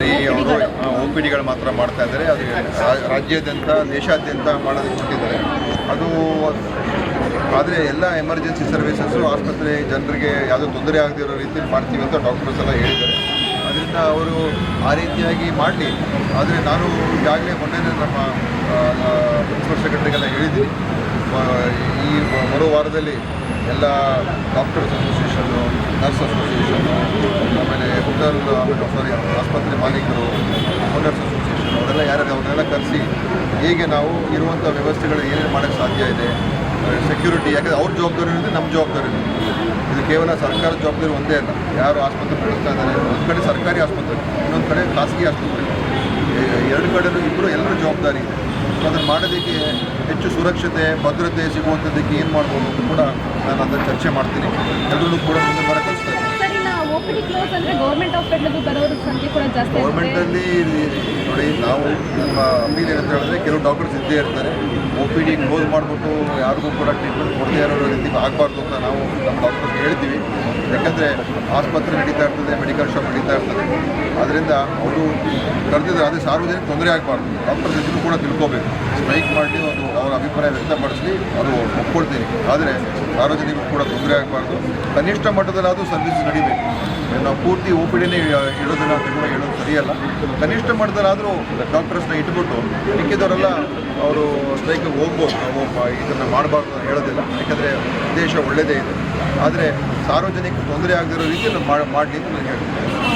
ಅವರು OPDಗಳು ಮಾತ್ರ ಮಾಡ್ತಾ ಇದ್ದಾರೆ. ಅದು ರಾಜ್ಯಾದ್ಯಂತ ದೇಶಾದ್ಯಂತ ಮಾಡೋದಕ್ಕೆ ಕೊಟ್ಟಿದ್ದಾರೆ. ಅದು ಆದರೆ ಎಲ್ಲ ಎಮರ್ಜೆನ್ಸಿ ಸರ್ವಿಸಸ್ಸು ಆಸ್ಪತ್ರೆ ಜನರಿಗೆ ಯಾವುದೋ ತೊಂದರೆ ಆಗದೇ ಇರೋ ರೀತಿಯಲ್ಲಿ ಮಾಡ್ತೀವಿ ಅಂತ ಡಾಕ್ಟರ್ಸ್ ಎಲ್ಲ ಹೇಳಿದ್ದಾರೆ. ಅದರಿಂದ ಅವರು ಆ ರೀತಿಯಾಗಿ ಮಾಡಲಿ. ಆದರೆ ನಾನು ಈಗಾಗಲೇ ಮೊನ್ನೆ ನಮ್ಮ ಪ್ರಿನ್ಸಿಪಲ್ ಸೆಕ್ರೆಟರಿಗೆಲ್ಲ ಹೇಳಿದ್ದೀನಿ, ಈ ಬರೋ ವಾರದಲ್ಲಿ ಎಲ್ಲ ಡಾಕ್ಟರ್ಸ್ ಅಸೋಸಿಯೇಷನ್ನು, ನರ್ಸ್ ಅಸೋಸಿಯೇಷನ್ನು, ಆಮೇಲೆ ಆಸ್ಪತ್ರೆ ಮಾಲೀಕರು, ಓನರ್ಸ್ ಅಸೋಸಿಯೇಷನ್ ಅವರೆಲ್ಲ ಅವ್ರನ್ನೆಲ್ಲ ಕರೆಸಿ ಹೇಗೆ ನಾವು ಇರುವಂಥ ವ್ಯವಸ್ಥೆಗಳು ಏನೇನು ಮಾಡೋಕ್ಕೆ ಸಾಧ್ಯ ಇದೆ, ಸೆಕ್ಯೂರಿಟಿ, ಯಾಕಂದರೆ ಅವ್ರ ಜವಾಬ್ದಾರಿ ಇರುತ್ತೆ, ನಮ್ಮ ಜವಾಬ್ದಾರಿ ಇರುತ್ತೆ. ಇದು ಕೇವಲ ಸರ್ಕಾರದ ಜವಾಬ್ದಾರಿ ಒಂದೇ ಅಲ್ಲ. ಯಾರು ಆಸ್ಪತ್ರೆ ನಡೆಸ್ತಾ ಇದ್ದಾರೆ, ಒಂದು ಕಡೆ ಸರ್ಕಾರಿ ಆಸ್ಪತ್ರೆ, ಇನ್ನೊಂದು ಕಡೆ ಖಾಸಗಿ ಆಸ್ಪತ್ರೆ, ಎರಡು ಕಡೆಯೂ ಎಲ್ಲರೂ ಜವಾಬ್ದಾರಿ ಇದೆ. ಅದನ್ನು ಮಾಡೋದಕ್ಕೆ ಹೆಚ್ಚು ಸುರಕ್ಷತೆ, ಭದ್ರತೆ ಸಿಗುವಂಥದ್ದಕ್ಕೆ ಏನು ಮಾಡ್ಬೋದು ಅಂತ ಕೂಡ ನಾನು ಅದನ್ನು ಚರ್ಚೆ ಮಾಡ್ತೀನಿ. ಎಲ್ಲರೂ ಕೂಡ ಮುಂದೆ ಬರೋ ಕಲಿಸ್ತಾ ಇದ್ದೀನಿ. ಗೌರ್ಮೆಂಟಲ್ಲಿ ನೋಡಿ, ನಾವು ನಮ್ಮ ಅಪೀಲ್ ಏನಂತ ಹೇಳಿದ್ರೆ, ಕೆಲವು ಡಾಕ್ಟರ್ಸ್ ಇದ್ದೇ ಇರ್ತಾರೆ. OPD ಕ್ಲೋಸ್ ಮಾಡಿಬಿಟ್ಟು ಯಾರಿಗೂ ಕೂಡ ಟ್ರೀಟ್ಮೆಂಟ್ ಕೊಡದೇ ಇರೋ ರೀತಿ ಆಗಬಾರ್ದು ಅಂತ ನಾವು ನಮ್ಮ ಡಾಕ್ಟರ್ಸ್ಗೆ ಹೇಳ್ತೀವಿ. ಯಾಕಂದರೆ ಆಸ್ಪತ್ರೆ ನಡೀತಾ ಇರ್ತದೆ, ಮೆಡಿಕಲ್ ಶಾಪ್ ನಡೀತಾ ಇರ್ತದೆ. ಅದರಿಂದ ಅವರು ಕರೆದಿದ್ದಾರೆ, ಅದೇ ಸಾರ್ವಜನಿಕ ತೊಂದರೆ ಆಗಬಾರ್ದು. ಡಾಕ್ಟರ್ ಜೊತೆಗೂ ಕೂಡ ತಿಳ್ಕೋಬೇಕು. ಸ್ಟ್ರೈಕ್ ಮಾಡಿ ಅವರ ಅಭಿಪ್ರಾಯ ವ್ಯಕ್ತಪಡಿಸಿ ಅದು ಒಪ್ಕೊಳ್ತೀನಿ. ಆದರೆ ಸಾರ್ವಜನಿಕರು ಕೂಡ ತೊಂದರೆ ಆಗಬಾರ್ದು. ಕನಿಷ್ಠ ಮಟ್ಟದಲ್ಲಾದರೂ ಸರ್ವಿಸ್ ನಡಿಬೇಕು. ನಾವು ಪೂರ್ತಿ OPDನೇ ಇಡೋದನ್ನು ಕೂಡ ಹೇಳೋದು ಸರಿಯಲ್ಲ. ಕನಿಷ್ಠ ಮಟ್ಟದಲ್ಲಾದರೂ ಡಾಕ್ಟರ್ಸ್ನ ಇಟ್ಬಿಟ್ಟು ಮಿಕ್ಕಿದವರೆಲ್ಲ ಅವರು ಸ್ಟ್ರೈಕಿಗೆ ಹೋಗ್ಬೋದು. ನಾವು ಇದನ್ನು ಮಾಡಬಾರ್ದು ಅಂತ ಹೇಳೋದಿಲ್ಲ. ಯಾಕಂದರೆ ಉದ್ದೇಶ ಒಳ್ಳೆಯದೇ ಇದೆ. ಆದರೆ ಸಾರ್ವಜನಿಕ ತೊಂದರೆ ಆಗದಿರೋ ರೀತಿಯಲ್ಲಿ ಮಾಡಲಿ ಅಂತ ನಾನು ಹೇಳ್ತೀನಿ.